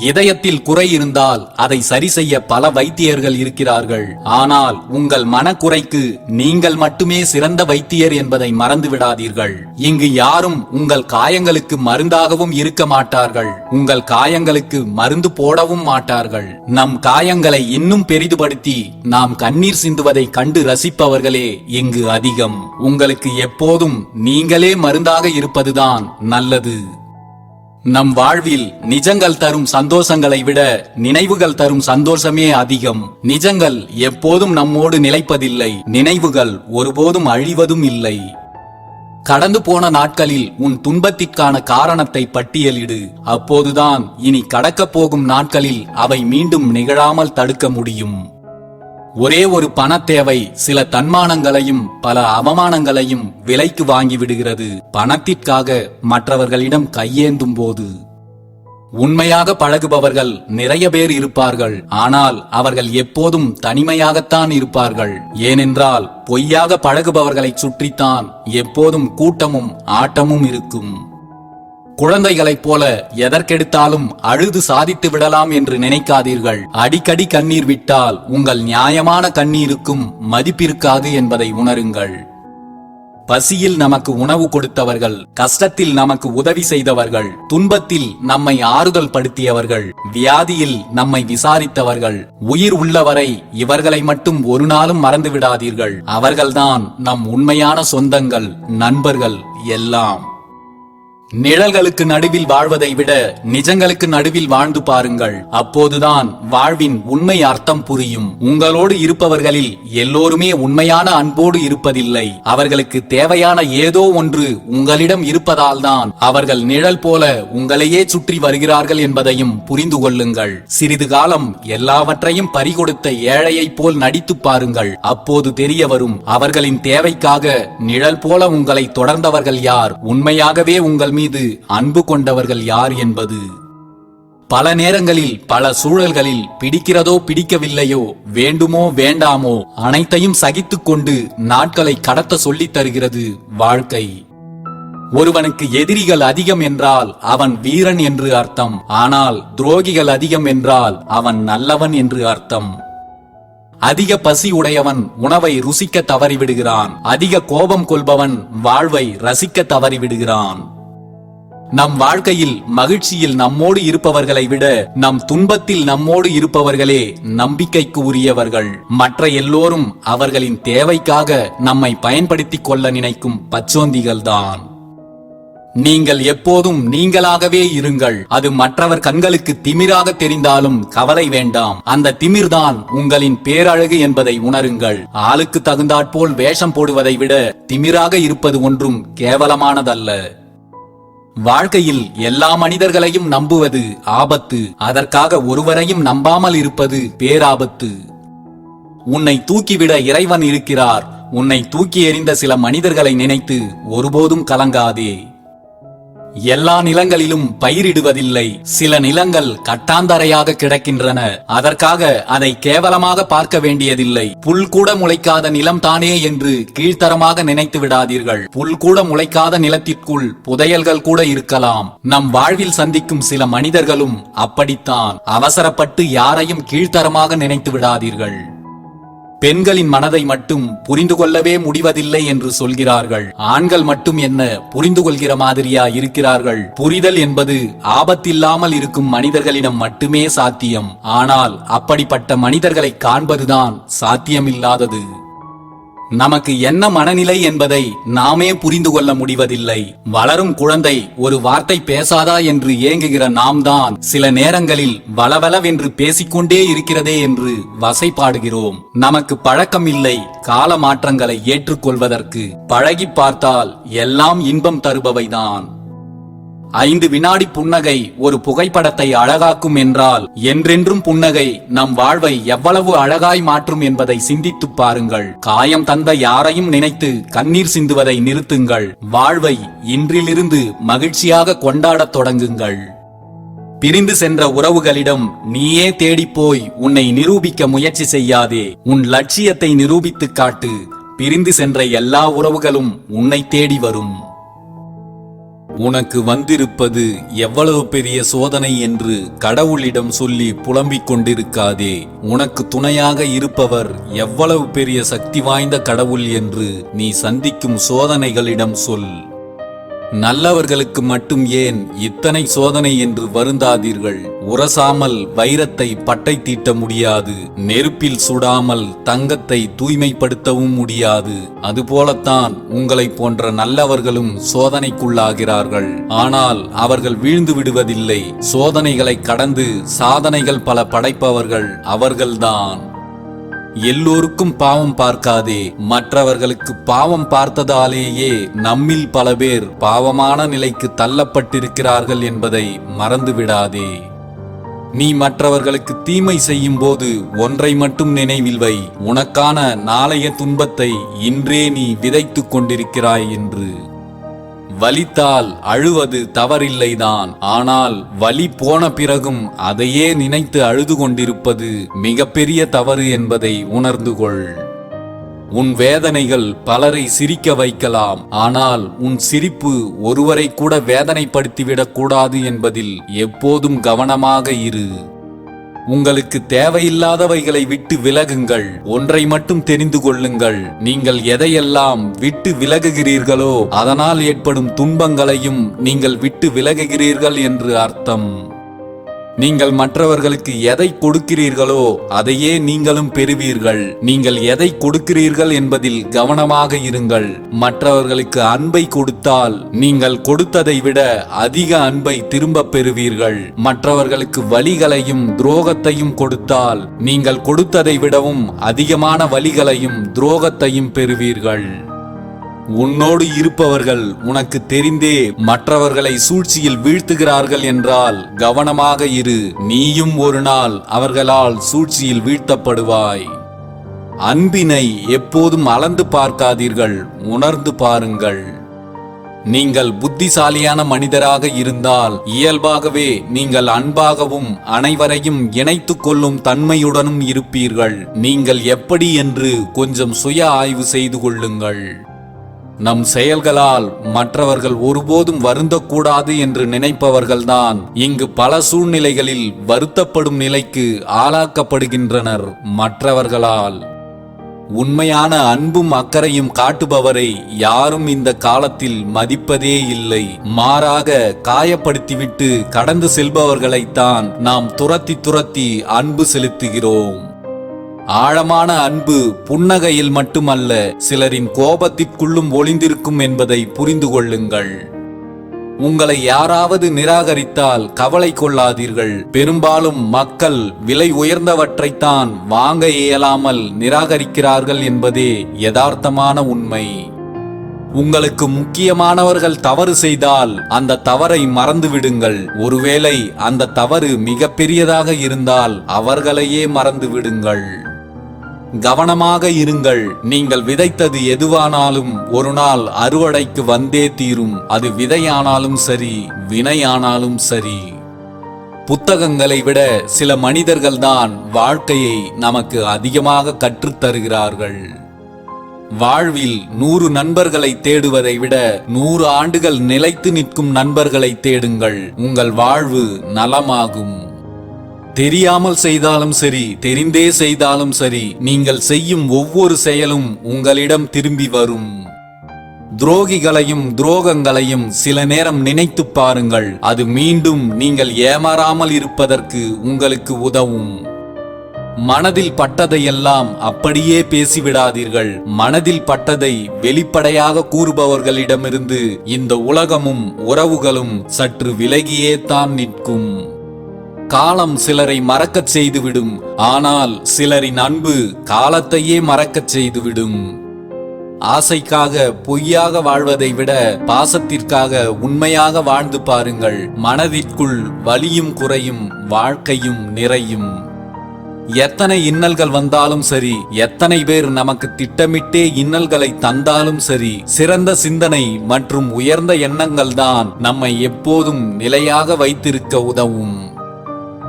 இதயத்தில் குறை இருந்தால் அதை சரி செய்ய பல வைத்தியர்கள் இருக்கிறார்கள். ஆனால் உங்கள் மனக்குறைக்கு நீங்கள் மட்டுமே சிறந்த வைத்தியர் என்பதை மறந்து விடாதீர்கள். இங்கு யாரும் உங்கள் காயங்களுக்கு மருந்தாகவும் இருக்க மாட்டார்கள். உங்கள் காயங்களுக்கு மருந்து போடவும் மாட்டார்கள். நம் காயங்களை இன்னும் பெரிதுபடுத்தி நாம் கண்ணீர் சிந்துவதை கண்டு ரசிப்பவர்களே இங்கு அதிகம். உங்களுக்கு எப்போதும் நீங்களே மருந்தாக இருப்பதுதான் நல்லது. நம் வாழ்வில் நிஜங்கள் தரும் சந்தோஷங்களை விட நினைவுகள் தரும் சந்தோஷமே அதிகம். நிஜங்கள் எப்போதும் நம்மோடு நிலைப்பதில்லை, நினைவுகள் ஒருபோதும் அழிவதும் இல்லை. கடந்து போன நாட்களில் உன் துன்பத்திற்கான காரணத்தை பட்டியலிடு. அப்போதுதான் இனி கடக்கப் போகும் நாட்களில் அவை மீண்டும் நிகழாமல் தடுக்க முடியும். ஒரே ஒரு பண தேவை சில தன்மானங்களையும் பல அவமானங்களையும் விலைக்கு வாங்கிவிடுகிறது. பணத்திற்காக மற்றவர்களிடம் கையேந்தும் போது. உண்மையாக பழகுபவர்கள் நிறைய பேர் இருப்பார்கள். ஆனால் அவர்கள் எப்போதும் தனிமையாகத்தான் இருப்பார்கள். ஏனென்றால் பொய்யாக பழகுபவர்களை சுற்றித்தான் எப்போதும் கூட்டமும் ஆட்டமும் இருக்கும். குழந்தைகளைப் போல எதற்கெடுத்தாலும் அழுது சாதித்து விடலாம் என்று நினைக்காதீர்கள். அடிக்கடி கண்ணீர் விட்டால் உங்கள் நியாயமான கண்ணீருக்கும் மதிப்பிருக்காது என்பதை உணருங்கள். பசியில் நமக்கு உணவு கொடுத்தவர்கள், கஷ்டத்தில் நமக்கு உதவி செய்தவர்கள், துன்பத்தில் நம்மை ஆறுதல் படுத்தியவர்கள், வியாதியில் நம்மை விசாரித்தவர்கள், உயிர் உள்ளவரை இவர்களை மட்டும் ஒரு நாளும் மறந்து விடாதீர்கள். அவர்கள்தான் நம் உண்மையான சொந்தங்கள், நண்பர்கள் எல்லாம். நிழல்களுக்கு நடுவில் வாழ்வதை விட நிஜங்களுக்கு நடுவில் வாழ்ந்து பாருங்கள். அப்போதுதான் வாழ்வின் உண்மை அர்த்தம் புரியும். உங்களோடு இருப்பவர்களில் எல்லோருமே உண்மையான அன்போடு இருப்பதில்லை. அவர்களுக்கு தேவையான ஏதோ ஒன்று உங்களிடம் இருப்பதால் தான் அவர்கள் நிழல் போல உங்களையே சுற்றி வருகிறார்கள் என்பதையும் புரிந்து கொள்ளுங்கள். சிறிது காலம் எல்லாவற்றையும் பறிகொடுத்த ஏழையைப் போல் நடித்து பாருங்கள். அப்போது தெரிய வரும், அவர்களின் தேவைக்காக நிழல் போல உங்களை தொடர்ந்தவர்கள் யார், உண்மையாகவே உங்கள் மீது அன்பு கொண்டவர்கள் யார் என்பது. பல நேரங்களில் பல சூழல்களில் பிடிக்கிறதோ பிடிக்கவில்லையோ, வேண்டுமோ வேண்டாமோ அனைத்தையும் சகித்துக் கொண்டு நாட்களை கடத்த சொல்லித் தருகிறது வாழ்க்கை. ஒருவனுக்கு எதிரிகள் அதிகம் என்றால் அவன் வீரன் என்று அர்த்தம். ஆனால் துரோகிகள் அதிகம் என்றால் அவன் நல்லவன் என்று அர்த்தம். அதிக பசி உடையவன் உணவை ருசிக்க தவறிவிடுகிறான். அதிக கோபம் கொள்பவன் வாழ்வை ரசிக்க தவறிவிடுகிறான். நம் வாழ்க்கையில் மகிழ்ச்சியில் நம்மோடு இருப்பவர்களை விட நம் துன்பத்தில் நம்மோடு இருப்பவர்களே நம்பிக்கைக்கு உரியவர்கள். மற்ற எல்லோரும் அவர்களின் தேவைக்காக நம்மை பயன்படுத்திக் கொள்ள நினைக்கும் பச்சோந்திகள்தான். நீங்கள் எப்போதும் நீங்களாகவே இருங்கள். அது மற்றவர் கண்களுக்கு திமிராக தெரிந்தாலும் கவலை வேண்டாம். அந்த திமிர்தான் உங்களின் பேரழகு என்பதை உணருங்கள். ஆளுக்கு தகுந்தாற்போல் வேஷம் போடுவதை விட திமிராக இருப்பது ஒன்றும் கேவலமானதல்ல. வாழ்க்கையில் எல்லா மனிதர்களையும் நம்புவது ஆபத்து. அதற்காக ஒருவரையும் நம்பாமல் இருப்பது பேராபத்து. உன்னை தூக்கிவிட இறைவன் இருக்கிறார். உன்னை தூக்கி எறிந்த சில மனிதர்களை நினைத்து ஒருபோதும் கலங்காதே. எல்லா நிலங்களிலும் பயிரிடுவதில்லை. சில நிலங்கள் கட்டாந்தரையாக கிடக்கின்றன. அதற்காக அதை கேவலமாக பார்க்க வேண்டியதில்லை. புல் கூட முளைக்காத நிலம் தானே என்று கீழ்த்தரமாக நினைத்து விடாதீர்கள். புல் கூட முளைக்காத நிலத்திற்குள் புதையல்கள் கூட இருக்கலாம். நம் வாழ்வில் சந்திக்கும் சில மனிதர்களும் அப்படித்தான். அவசரப்பட்டு யாரையும் கீழ்த்தரமாக நினைத்து விடாதீர்கள். பெண்களின் மனதை மட்டும் புரிந்து கொள்ளவே முடிவதில்லை என்று சொல்கிறார்கள். ஆண்கள் மட்டும் என்ன புரிந்து கொள்கிற மாதிரியா இருக்கிறார்கள்? புரிதல் என்பது ஆபத்தில்லாமல் இருக்கும் மனிதர்களிடம் மட்டுமே சாத்தியம். ஆனால் அப்படிப்பட்ட மனிதர்களை காண்பதுதான் சாத்தியமில்லாதது. நமக்கு என்ன மனநிலை என்பதை நாமே புரிந்து கொள்ள முடிவதில்லை. வளரும் குழந்தை ஒரு வார்த்தை பேசாதா என்று ஏங்குகிற நாம் தான் சில நேரங்களில் வளவளவென்று பேசிக்கொண்டே இருக்கிறதே என்று வசைபாடுகிறோம். நமக்கு பழக்கம் இல்லை கால மாற்றங்களை ஏற்றுக்கொள்வதற்கு. பழகி பார்த்தால் எல்லாம் இன்பம் தருபவைதான். 5 வினாடி புன்னகை ஒரு புகைப்படத்தை அழகாக்கும் என்றால் என்றென்றும் புன்னகை நம் வாழ்வை எவ்வளவு அழகாய் மாற்றும் என்பதை சிந்தித்து பாருங்கள். காயம் தந்த யாரையும் நினைத்து கண்ணீர் சிந்துவதை நிறுத்துங்கள். வாழ்வை இன்றிலிருந்து மகிழ்ச்சியாக கொண்டாடத் தொடங்குங்கள். பிரிந்து சென்ற உறவுகளிடம் நீயே தேடிப்போய் உன்னை நிரூபிக்க முயற்சி செய்யாதே. உன் லட்சியத்தை நிரூபித்து காட்டு. பிரிந்து சென்ற எல்லா உறவுகளும் உன்னை தேடி வரும். உனக்கு வந்திருப்பது எவ்வளவு பெரிய சோதனை என்று கடவுளிடம் சொல்லி புலம்பிக் கொண்டிருக்காதே. உனக்கு துணையாக இருப்பவர் எவ்வளவு பெரிய சக்தி வாய்ந்த கடவுள் என்று நீ சந்திக்கும் சோதனைகளிடம் சொல். நல்லவர்களுக்கு மட்டும் ஏன் இத்தனை சோதனை என்று வருந்தாதீர்கள். உரசாமல் வைரத்தை பட்டை தீட்ட முடியாது. நெருப்பில் சுடாமல் தங்கத்தை தூய்மைப்படுத்தவும் முடியாது. அதுபோலத்தான் உங்களை போன்ற நல்லவர்களும் சோதனைக்குள்ளாகிறார்கள். ஆனால் அவர்கள் வீழ்ந்து விடுவதில்லை. சோதனைகளை கடந்து சாதனைகள் பல படைப்பவர்கள் அவர்கள்தான். எல்லோருக்கும் பாவம் பார்க்காதே. மற்றவர்களுக்கு பாவம் பார்த்ததாலேயே நம்மில் பல பேர் பாவமான நிலைக்கு தள்ளப்பட்டிருக்கிறார்கள் என்பதை மறந்துவிடாதே. நீ மற்றவர்களுக்கு தீமை செய்யும் போது ஒன்றை மட்டும் நினைவில் வை. உனக்கான நாளைய துன்பத்தை இன்றே நீ விதைத்துக் கொண்டிருக்கிறாய் என்று. வலித்தால் அழுவது தவறில்லைதான். ஆனால் வலி போன பிறகும் அதையே நினைத்து அழுது கொண்டிருப்பது மிகப்பெரிய தவறு என்பதை உணர்ந்து கொள். உன் வேதனைகள் பலரை சிரிக்க வைக்கலாம். ஆனால் உன் சிரிப்பு ஒருவரை கூட வேதனைப்படுத்திவிடக் கூடாது என்பதில் எப்போதும் கவனமாக இரு. உங்களுக்கு தேவையில்லாதவைகளை விட்டு விலகுங்கள். ஒன்றை மட்டும் தெரிந்து கொள்ளுங்கள், நீங்கள் எதையெல்லாம் விட்டு விலகுகிறீர்களோ அதனால் ஏற்படும் துன்பங்களையும் நீங்கள் விட்டு விலகுகிறீர்கள் என்று அர்த்தம். நீங்கள் மற்றவர்களுக்கு எதை கொடுக்கிறீர்களோ அதையே நீங்களும் பெறுவீர்கள். நீங்கள் எதை கொடுக்கிறீர்கள் என்பதில் கவனமாக இருங்கள். மற்றவர்களுக்கு அன்பை கொடுத்தால் நீங்கள் கொடுத்ததை விட அதிக அன்பை திரும்ப பெறுவீர்கள். மற்றவர்களுக்கு வலிகளையும் துரோகத்தையும் கொடுத்தால் நீங்கள் கொடுத்ததை விடவும் அதிகமான வலிகளையும் துரோகத்தையும் பெறுவீர்கள். உன்னோடு இருப்பவர்கள் உனக்கு தெரிந்தே மற்றவர்களை சூழ்ச்சியில் வீழ்த்துகிறார்கள் என்றால் கவனமாக இரு. நீயும் ஒரு நாள் அவர்களால் சூழ்ச்சியில் வீழ்த்தப்படுவாய். அன்பினை எப்போதும் அளந்து பார்க்காதீர்கள், உணர்ந்து பாருங்கள். நீங்கள் புத்திசாலியான மனிதராக இருந்தால் இயல்பாகவே நீங்கள் அன்பாகவும் அனைவரையும் இணைத்துக் கொள்ளும் தன்மையுடனும் இருப்பீர்கள். நீங்கள் எப்படி என்று கொஞ்சம் சுய ஆய்வு செய்து கொள்ளுங்கள். நம் செயல்களால் மற்றவர்கள் ஒருபோதும் வருந்தக்கூடாது என்று நினைப்பவர்கள்தான் இங்கு பல சூழ்நிலைகளில் வருத்தப்படும் நிலைக்கு ஆளாக்கப்படுகின்றனர். மற்றவர்களால் உண்மையான அன்பும் அக்கறையும் காட்டுபவரை யாரும் இந்த காலத்தில் மதிப்பதே இல்லை. மாறாக காயப்படுத்திவிட்டு கடந்து செல்பவர்களைத்தான் நாம் துரத்தி துரத்தி அன்பு செலுத்துகிறோம். ஆழமான அன்பு புன்னகையில் மட்டுமல்ல, சிலரின் கோபத்திற்குள்ளும் ஒளிந்திருக்கும் என்பதை புரிந்து கொள்ளுங்கள். உங்களை யாராவது நிராகரித்தால் கவலை கொள்ளாதீர்கள். பெரும்பாலும் மக்கள் விலை உயர்ந்தவற்றைத்தான் வாங்க இயலாமல் நிராகரிக்கிறார்கள் என்பதே யதார்த்தமான உண்மை. உங்களுக்கு முக்கியமானவர்கள் தவறு செய்தால் அந்த தவறை மறந்துவிடுங்கள். ஒருவேளை அந்த தவறு மிக பெரியதாக இருந்தால் அவர்களையே மறந்துவிடுங்கள். கவனமாக இருங்கள். நீங்கள் விதைத்தது எதுவானாலும் ஒரு நாள் அறுவடைக்கு வந்தே தீரும். அது விதையானாலும் சரி, வினையானாலும் சரி. புத்தகங்களை விட சில மனிதர்கள்தான் வாழ்க்கையை நமக்கு அதிகமாக கற்றுத்தருகிறார்கள். வாழ்வில் 100 நண்பர்களை தேடுவதை விட 100 ஆண்டுகள் நிலைத்து நிற்கும் நண்பர்களை தேடுங்கள். உங்கள் வாழ்வு நலமாகும். தெரியாமல் செய்தாலும் சரி, தெரிந்தே செய்தாலும் சரி, நீங்கள் செய்யும் ஒவ்வொரு செயலும் உங்களிடம் திரும்பி வரும். துரோகிகளையும் துரோகங்களையும் சில நேரம் நினைத்து பாருங்கள். அது மீண்டும் நீங்கள் ஏமாறாமல் இருப்பதற்கு உங்களுக்கு உதவும். மனதில் பட்டதையெல்லாம் அப்படியே பேசிவிடாதீர்கள். மனதில் பட்டதை வெளிப்படையாக கூறுபவர்களிடமிருந்து இந்த உலகமும் உறவுகளும் சற்று விலகியே தான் நிற்கும். காலம் சிலரை மறக்கச் செய்துவிடும், ஆனால் சிலரின் அன்பு காலத்தையே மறக்கச் செய்துவிடும். ஆசைக்காக பொய்யாக வாழ்வதை விட பாசத்திற்காக உண்மையாக வாழ்ந்து பாருங்கள். மனதிற்குள் வலியும் குறையும், வாழ்க்கையும் நிறையும். எத்தனை இன்னல்கள் வந்தாலும் சரி, எத்தனை பேர் நமக்கு திட்டமிட்டே இன்னல்களை தந்தாலும் சரி, சிறந்த சிந்தனை மற்றும் உயர்ந்த எண்ணங்கள் தான் நம்மை எப்போதும் நிலையாக வைத்திருக்க உதவும்.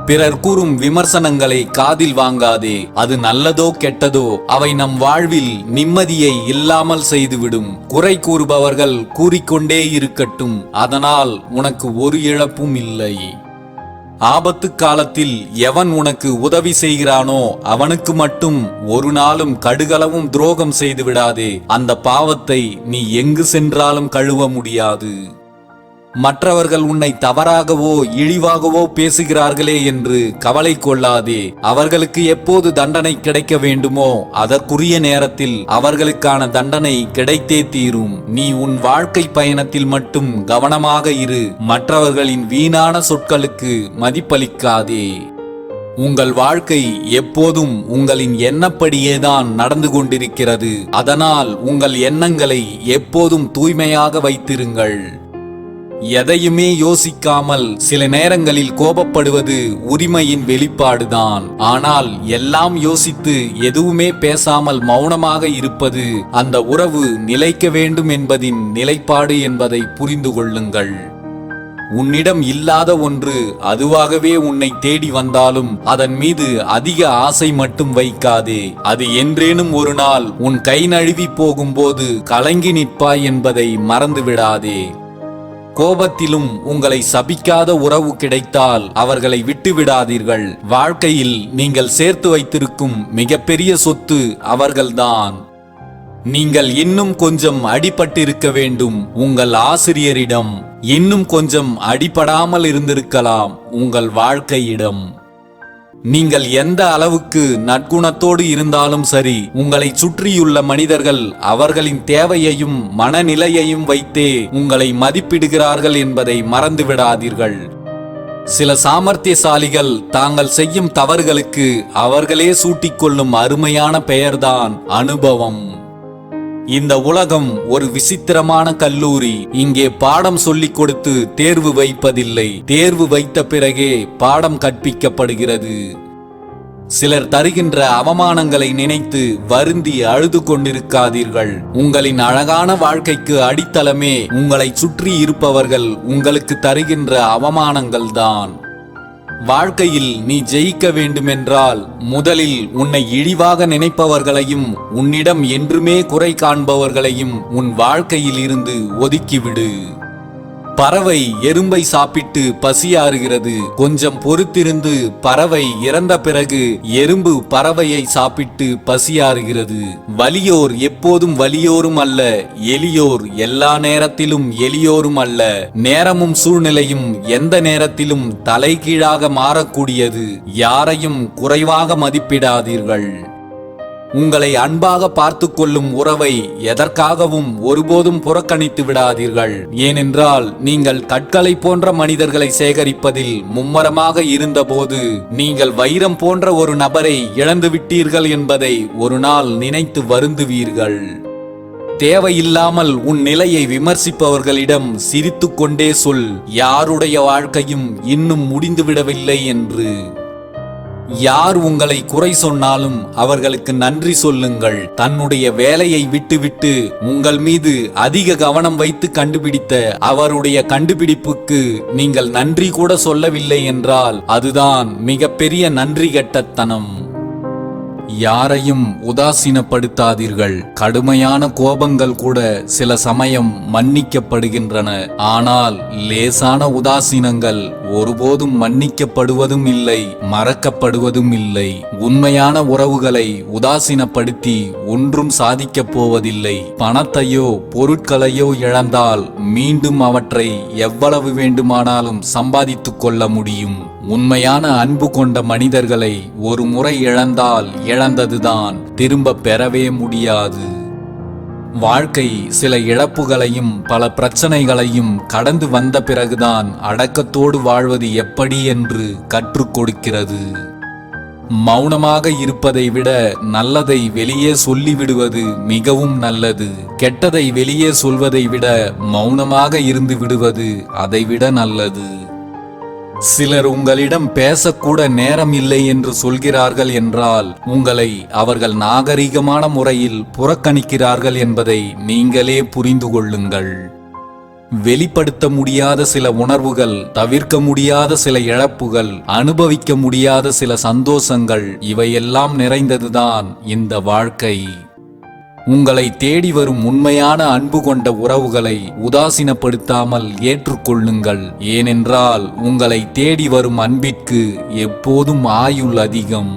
பிறர் கூறும் விமர்சனங்களை காதில் வாங்காதே. அது நல்லதோ கெட்டதோ அவை நம் வாழ்வில் நிம்மதியை இல்லாமல் செய்துவிடும். குறை கூறுபவர்கள் கூறிக்கொண்டே இருக்கட்டும், அதனால் உனக்கு ஒரு இழப்பும் இல்லை. ஆபத்து காலத்தில் எவன் உனக்கு உதவி செய்கிறானோ அவனுக்கு மட்டும் ஒரு நாளும் கடுகளவும் துரோகம் செய்து விடாதே. அந்த பாவத்தை நீ எங்கு சென்றாலும் கழுவ முடியாது. மற்றவர்கள் உன்னை தவறாகவோ இழிவாகவோ பேசுகிறார்களே என்று கவலை கொள்ளாதே. அவர்களுக்கு எப்போது தண்டனை கிடைக்க வேண்டுமோ அதற்குரிய நேரத்தில் அவர்களுக்கான தண்டனை கிடைத்தே தீரும். நீ உன் வாழ்க்கை பயணத்தில் மட்டும் கவனமாக இரு. மற்றவர்களின் வீணான சொற்களுக்கு மதிப்பளிக்காதே. உங்கள் வாழ்க்கை எப்போதும் உங்களின் எண்ணப்படியேதான் நடந்து கொண்டிருக்கிறது. அதனால் உங்கள் எண்ணங்களை எப்போதும் தூய்மையாக வைத்திருங்கள். எதையுமே யோசிக்காமல் சில நேரங்களில் கோபப்படுவது உரிமையின் வெளிப்பாடுதான். ஆனால் எல்லாம் யோசித்து எதுவுமே பேசாமல் மௌனமாக இருப்பது அந்த உறவு நிலைக்க வேண்டும் என்பதின் நிலைப்பாடு என்பதை புரிந்து கொள்ளுங்கள். உன்னிடம் இல்லாத ஒன்று அதுவாகவே உன்னை தேடி வந்தாலும் அதன் மீது அதிக ஆசை மட்டும் வைக்காதே. அது என்றேனும் ஒரு நாள் உன் கை நழுவி போகும்போது கலங்கி நிற்பாய் என்பதை மறந்துவிடாதே. கோபத்திலும் உங்களை சபிக்காத உறவு கிடைத்தால் அவர்களை விட்டுவிடாதீர்கள். வாழ்க்கையில் நீங்கள் சேர்த்து வைத்திருக்கும் மிகப்பெரிய சொத்து அவர்கள்தான். நீங்கள் இன்னும் கொஞ்சம் அடிபட்டிருக்க வேண்டும் உங்கள் ஆசிரியரிடம். இன்னும் கொஞ்சம் அடிபடாமல் இருந்திருக்கலாம் உங்கள் வாழ்க்கையிடம். நீங்கள் எந்த அளவுக்கு நற்குணத்தோடு இருந்தாலும் சரி, உங்களை சுற்றியுள்ள மனிதர்கள் அவர்களின் தேவையையும் மனநிலையையும் வைத்தே உங்களை மதிப்பிடுகிறார்கள் என்பதை மறந்துவிடாதீர்கள். சில சாமர்த்தியசாலிகள் தாங்கள் செய்யும் தவறுகளுக்கு அவர்களே சூட்டிக்கொள்ளும் அருமையான பெயர்தான் அனுபவம். இந்த உலகம் ஒரு விசித்திரமான கல்லூரி. இங்கே பாடம் சொல்லிக் கொடுத்து தேர்வு வைப்பதில்லை, தேர்வு வைத்த பிறகே பாடம் கற்பிக்கப்படுகிறது. சிலர் தருகின்ற அவமானங்களை நினைத்து வருந்தி அழுது கொண்டிருக்காதீர்கள். உங்களின் அழகான வாழ்க்கைக்கு அடித்தளமே உங்களை சுற்றி இருப்பவர்கள் உங்களுக்கு தருகின்ற அவமானங்கள்தான். வாழ்க்கையில் நீ ஜெயிக்க வேண்டுமென்றால் முதலில் உன்னை இழிவாக நினைப்பவர்களையும் உன்னிடம் என்றுமே குறை காண்பவர்களையும் உன் வாழ்க்கையில் இருந்து ஒதுக்கிவிடு. பறவை எறும்பை சாப்பிட்டு பசியாறுகிறது. கொஞ்சம் பொறுத்திருந்து பறவை இறந்த பிறகு எறும்பு பறவையை சாப்பிட்டு பசியாறுகிறது. வலியோர் எப்போதும் வலியோரும் அல்ல, எளியோர் எல்லா நேரத்திலும் எளியோரும் அல்ல. நேரமும் சூழ்நிலையும் எந்த நேரத்திலும் தலைகீழாக மாறக்கூடியது. யாரையும் குறைவாக மதிப்பிடாதீர்கள். உங்களை அன்பாக பார்த்து கொள்ளும் உறவை எதற்காகவும் ஒருபோதும் புறக்கணித்து விடாதீர்கள். ஏனென்றால் நீங்கள் கற்களை போன்ற மனிதர்களை சேகரிப்பதில் மும்மரமாக இருந்தபோது நீங்கள் வைரம் போன்ற ஒரு நபரை இழந்துவிட்டீர்கள் என்பதை ஒரு நாள் நினைத்து வருந்துவீர்கள். தேவையில்லாமல் உன் நிலையை விமர்சிப்பவர்களிடம் சிரித்து கொண்டே சொல், யாருடைய வாழ்க்கையும் இன்னும் முடிந்துவிடவில்லை என்று. யார் உங்களை குறை சொன்னாலும் அவர்களுக்கு நன்றி சொல்லுங்கள். தன்னுடைய வேலையை விட்டுவிட்டு உங்கள் மீது அதிக கவனம் வைத்து கண்டுபிடித்த அவருடைய கண்டுபிடிப்புக்கு நீங்கள் நன்றி கூட சொல்லவில்லை என்றால் அதுதான் மிகப்பெரிய நன்றி கெட்டத்தனம். யாரையும் உதாசீனப்படுத்தாதீர்கள். கடுமையான கோபங்கள் கூட சில சமயம் மன்னிக்கப்படுகின்றன. ஆனால் லேசான உதாசீனங்கள் ஒருபோதும் மன்னிக்கப்படுவதும் இல்லை, மறக்கப்படுவதும் இல்லை. உண்மையான உறவுகளை உதாசீனப்படுத்தி ஒன்றும் சாதிக்கப் போவதில்லை. பணத்தையோ பொருட்களையோ இழந்தால் மீண்டும் அவற்றை எவ்வளவு வேண்டுமானாலும் சம்பாதித்துக் கொள்ள முடியும். உண்மையான அன்பு கொண்ட மனிதர்களை ஒரு முறை இழந்தால் இழந்ததுதான், திரும்ப பெறவே முடியாது. வாழ்க்கை சில இழப்புகளையும் பல பிரச்சனைகளையும் கடந்து வந்த பிறகுதான் அடக்கத்தோடு வாழ்வது எப்படி என்று கற்றுக் கொடுக்கிறது. மௌனமாக இருப்பதை விட நல்லதை வெளியே சொல்லிவிடுவது மிகவும் நல்லது. கெட்டதை வெளியே சொல்வதை விட மௌனமாக இருந்து விடுவது அதைவிட நல்லது. சிலர் உங்களிடம் பேசக்கூட நேரம் இல்லை என்று சொல்கிறார்கள் என்றால் உங்களை அவர்கள் நாகரிகமான முறையில் புறக்கணிக்கிறார்கள் என்பதை நீங்களே புரிந்து கொள்ளுங்கள். வெளிப்படுத்த முடியாத சில உணர்வுகள், தவிர்க்க முடியாத சில இழப்புகள், அனுபவிக்க முடியாத சில சந்தோஷங்கள், இவையெல்லாம் நிறைந்ததுதான் இந்த வாழ்க்கை. உங்களை தேடி வரும் உண்மையான அன்பு கொண்ட உறவுகளை உதாசீனப்படுத்தாமல் ஏற்றுக்கொள்ளுங்கள். ஏனென்றால் உங்களை தேடி வரும் அன்பிற்கு எப்போதும் ஆயுள் அதிகம்.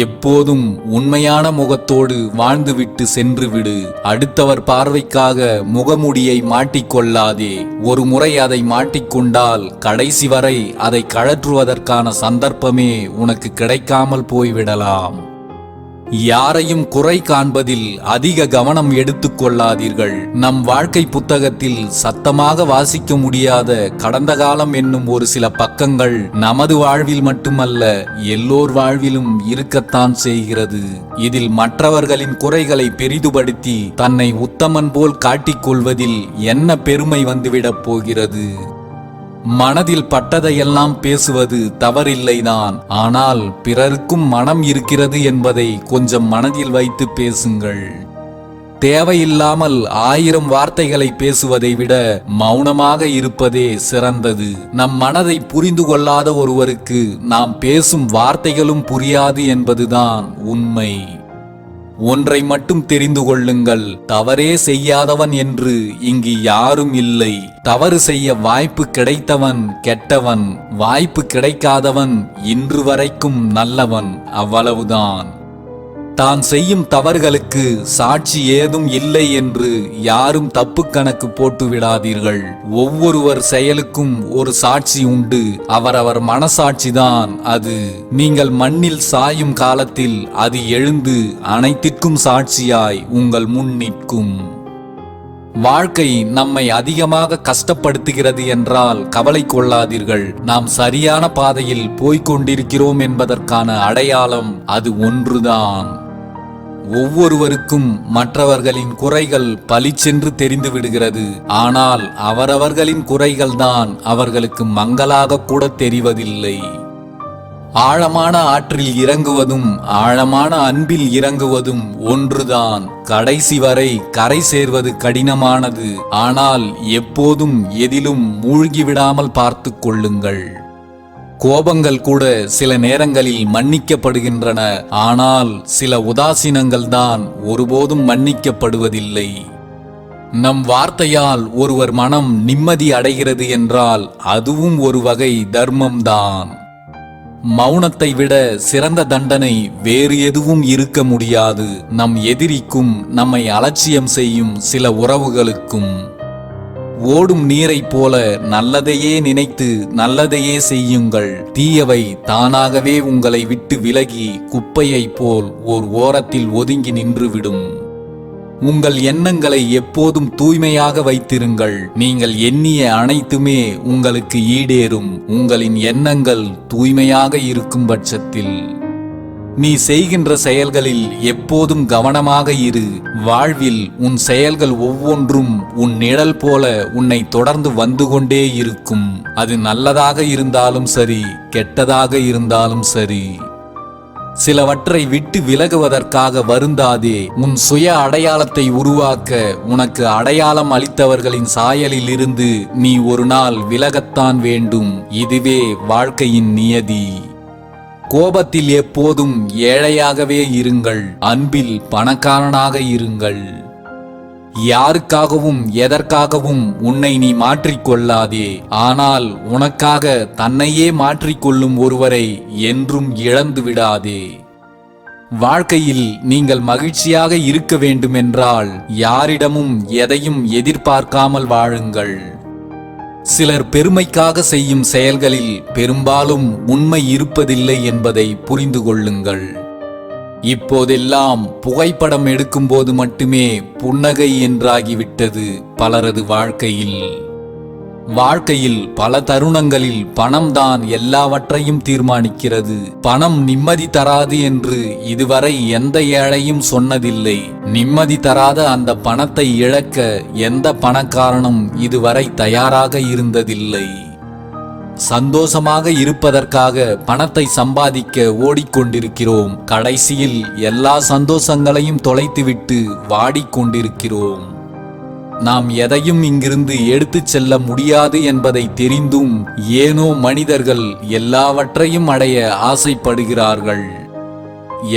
எப்போதும் உண்மையான முகத்தோடு வாழ்ந்துவிட்டு சென்றுவிடு. அடுத்தவர் பார்வைக்காக முகமுடியை மாட்டிக்கொள்ளாதே. ஒரு முறை அதை மாட்டிக்கொண்டால் கடைசி வரை அதை கழற்றுவதற்கான சந்தர்ப்பமே உனக்கு கிடைக்காமல் போய்விடலாம். யாரையும் குறை காண்பதில் அதிக கவனம் எடுத்துக் கொள்ளாதீர்கள். நம் வாழ்க்கை புத்தகத்தில் சத்தமாக வாசிக்க முடியாத கடந்த காலம் என்னும் ஒரு சில பக்கங்கள் நமது வாழ்வில் மட்டுமல்ல எல்லோர் வாழ்விலும் இருக்கத்தான் செய்கிறது. இதில் மற்றவர்களின் குறைகளை பெரிதுபடுத்தி தன்னை உத்தமன் போல் காட்டிக்கொள்வதில் என்ன பெருமை வந்துவிடப் போகிறது? மனதில் பட்டதையெல்லாம் பேசுவது தவறில்லைதான். ஆனால் பிறருக்கும் மனம் இருக்கிறது என்பதை கொஞ்சம் மனதில் வைத்து பேசுங்கள். தேவையில்லாமல் 1000 வார்த்தைகளை பேசுவதை விட மௌனமாக இருப்பதே சிறந்தது. நம் மனதை புரிந்து கொள்ளாத ஒருவருக்கு நாம் பேசும் வார்த்தைகளும் புரியாது என்பதுதான் உண்மை. ஒன்றை மட்டும் தெரிந்து கொள்ளுங்கள், தவறே செய்யாதவன் என்று இங்கு யாரும் இல்லை. தவறு செய்ய வாய்ப்பு கிடைத்தவன் கெட்டவன், வாய்ப்பு கிடைக்காதவன் இன்று வரைக்கும் நல்லவன், அவ்வளவுதான். தான் செய்யும் தவறுகளுக்கு சாட்சி ஏதும் இல்லை என்று யாரும் தப்பு கணக்கு போட்டு விடாதீர்கள். ஒவ்வொருவர் செயலுக்கும் ஒரு சாட்சி உண்டு, அவரவர் மனசாட்சிதான் அது. நீங்கள் மண்ணில் சாயும் காலத்தில் அது எழுந்து அனைத்திற்கும் சாட்சியாய் உங்கள் முன் நிற்கும். வாழ்க்கை நம்மை அதிகமாக கஷ்டப்படுத்துகிறது என்றால் கவலை கொள்ளாதீர்கள். நாம் சரியான பாதையில் போய்க் கொண்டிருக்கிறோம் என்பதற்கான அடையாளம் அது ஒன்றுதான். ஒவ்வொருவருக்கும் மற்றவர்களின் குறைகள் பளிச்சென்று தெரிந்து விடுகிறது. ஆனால் அவரவர்களின் குறைகள்தான் அவர்களுக்கு மங்களாக கூட தெரிவதில்லை. ஆழமான ஆற்றில் இறங்குவதும் ஆழமான அன்பில் இறங்குவதும் ஒன்றுதான். கடைசி வரை கரை சேர்வது கடினமானது. ஆனால் எப்போதும் எதிலும் மூழ்கிவிடாமல் பார்த்து கொள்ளுங்கள். கோபங்கள் கூட சில நேரங்களில் மன்னிக்கப்படுகின்றன. ஆனால் சில உதாசீனங்கள் தான் ஒருபோதும் மன்னிக்கப்படுவதில்லை. நம் வார்த்தையால் ஒருவர் மனம் நிம்மதி அடைகிறது என்றால் அதுவும் ஒரு வகை தர்மம்தான். மௌனத்தை விட சிறந்த தண்டனை வேறு எதுவும் இருக்க முடியாது. நம் எதிரிக்கும் நம்மை அலட்சியம் செய்யும் சில உறவுகளுக்கும். ஓடும் நீரைப் போல நல்லதையே நினைத்து நல்லதையே செய்யுங்கள். தீயவை தானாகவே உங்களை விட்டு விலகி குப்பையைப் போல் ஓர் ஓரத்தில் ஒதுங்கி நின்றுவிடும். உங்கள் எண்ணங்களை எப்போதும் தூய்மையாக வைத்திருங்கள். நீங்கள் எண்ணிய அனைத்துமே உங்களுக்கு ஈடேறும், உங்களின் எண்ணங்கள் தூய்மையாக இருக்கும் பட்சத்தில். நீ செய்கின்ற செயல்களில் எப்போதும் கவனமாக இரு. வாழ்வில் உன் செயல்கள் ஒவ்வொன்றும் உன் நிழல் போல உன்னை தொடர்ந்து வந்து கொண்டே இருக்கும். அது நல்லதாக இருந்தாலும் சரி, கெட்டதாக இருந்தாலும் சரி. சிலவற்றை விட்டு விலகுவதற்காக வருந்தாதே. உன் சுய அடையாளத்தை உருவாக்க உனக்கு அடையாளம் அளித்தவர்களின் சாயலில் இருந்து நீ ஒரு நாள் விலகத்தான் வேண்டும். இதுவே வாழ்க்கையின் நியதி. கோபத்தில் எப்போதும் ஏழையாகவே இருங்கள். அன்பில் பணக்காரனாக இருங்கள். யாருக்காகவும் எதற்காகவும் உன்னை நீ மாற்றிக்கொள்ளாதே. ஆனால் உனக்காக தன்னையே மாற்றிக்கொள்ளும் ஒருவரை என்றும் இழந்து விடாதே. வாழ்க்கையில் நீங்கள் மகிழ்ச்சியாக இருக்க வேண்டுமென்றால் யாரிடமும் எதையும் எதிர்பார்க்காமல் வாழுங்கள். சிலர் பெருமைக்காக செய்யும் செயல்களில் பெரும்பாலும் உண்மை இருப்பதில்லை என்பதை புரிந்து கொள்ளுங்கள். இப்போதெல்லாம் புகைப்படம் எடுக்கும்போது மட்டுமே புன்னகை என்றாகிவிட்டது பலரது வாழ்க்கையில். வாழ்க்கையில் பல தருணங்களில் பணம்தான் எல்லாவற்றையும் தீர்மானிக்கிறது. பணம் நிம்மதி தராது என்று இதுவரை எந்த ஏழையும் சொன்னதில்லை. நிம்மதி தராத அந்த பணத்தை இழக்க எந்த பணக்காரனும் இதுவரை தயாராக இருந்ததில்லை. சந்தோஷமாக இருப்பதற்காக பணத்தை சம்பாதிக்க ஓடிக்கொண்டிருக்கிறோம். கடைசியில் எல்லா சந்தோஷங்களையும் தொலைத்துவிட்டு வாடிக்கொண்டிருக்கிறோம். நாம் எதையும் இங்கிருந்து எடுத்துச் செல்ல முடியாது என்பதை தெரிந்தும் ஏனோ மனிதர்கள் எல்லாவற்றையும் அடைய ஆசைப்படுகிறார்கள்.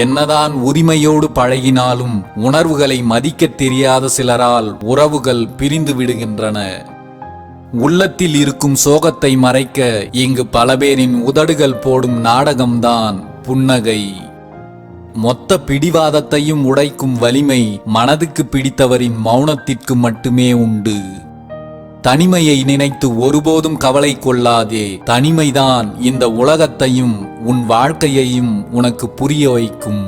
என்னதான் உரிமையோடு பழகினாலும் உணர்வுகளை மதிக்கத் தெரியாத சிலரால் உறவுகள் பிரிந்து விடுகின்றன. உள்ளத்தில் இருக்கும் சோகத்தை மறைக்க இங்கு பல பேரின் உதடுகள் போடும் நாடகம்தான் புன்னகை. மொத்த பிடிவாதத்தையும் உடைக்கும் வலிமை மனதுக்கு பிடித்தவரின் மௌனத்திற்கு மட்டுமே உண்டு. தனிமையை நினைத்து ஒருபோதும் கவலை கொள்ளாதே. தனிமைதான் இந்த உலகத்தையும் உன் வாழ்க்கையையும் உனக்கு புரிய வைக்கும்.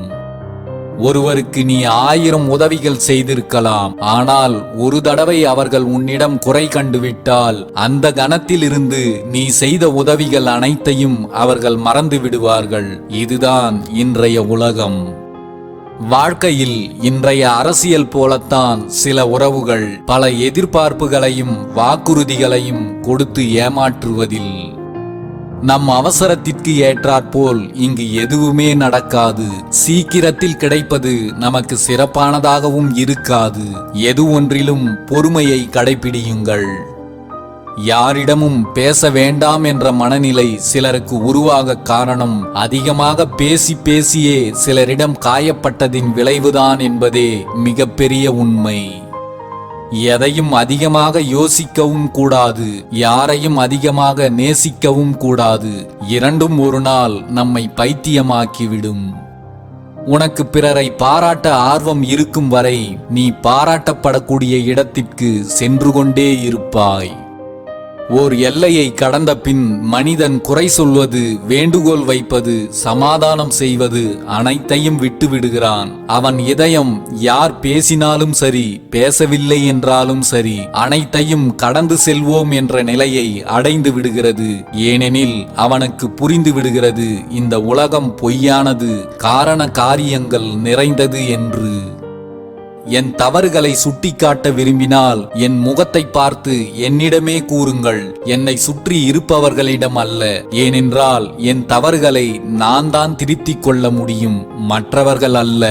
ஒருவருக்கு நீ 1000 உதவிகள் செய்திருக்கலாம். ஆனால் ஒரு தடவை அவர்கள் உன்னிடம் குறை கண்டுவிட்டால் அந்த கணத்தில் இருந்து நீ செய்த உதவிகள் அனைத்தையும் அவர்கள் மறந்து விடுவார்கள். இதுதான் இன்றைய உலகம். வாழ்க்கையில் இன்றைய அரசியல் போலத்தான் சில உறவுகள் பல எதிர்பார்ப்புகளையும் வாக்குறுதிகளையும் கொடுத்து ஏமாற்றுவதில். நம் அவசரத்திற்கு ஏற்றாற்போல் இங்கு எதுவுமே நடக்காது. சீக்கிரத்தில் கிடைப்பது நமக்கு சிறப்பானதாகவும் இருக்காது. எது ஒன்றிலும் பொறுமையை கடைபிடியுங்கள். யாரிடமும் பேச வேண்டாம் என்ற மனநிலை சிலருக்கு உருவாக காரணம் அதிகமாக பேசி பேசியே சிலரிடம் காயப்பட்டதின் விளைவுதான் என்பதே மிகப்பெரிய உண்மை. எதையும் அதிகமாக யோசிக்கவும் கூடாது, யாரையும் அதிகமாக நேசிக்கவும் கூடாது. இரண்டும் ஒரு நாள் நம்மை பைத்தியமாக்கிவிடும். உனக்கு பிறரை பாராட்ட ஆர்வம் இருக்கும் வரை நீ பாராட்டப்படக்கூடிய இடத்திற்கு சென்று கொண்டே இருப்பாய். ஓர் எல்லையை கடந்த பின் மனிதன் குறை சொல்வது, வேண்டுகோள் வைப்பது, சமாதானம் செய்வது அனைத்தையும் விட்டு விடுகிறான். அவன் இதயம் யார் பேசினாலும் சரி, பேசவில்லை என்றாலும் சரி, அனைத்தையும் கடந்து செல்வோம் என்ற நிலையை அடைந்து விடுகிறது. ஏனெனில் அவனுக்கு புரிந்து விடுகிறது இந்த உலகம் பொய்யானது, காரண காரியங்கள் நிறைந்தது என்று. என் தவறுகளை சுட்டிக்காட்ட விரும்பினால் என் முகத்தை பார்த்து என்னிடமே கூறுங்கள், என்னை சுற்றி இருப்பவர்களிடம் அல்ல. ஏனென்றால் என் தவறுகளை நான் தான் திருத்திக் கொள்ள முடியும், மற்றவர்கள் அல்ல.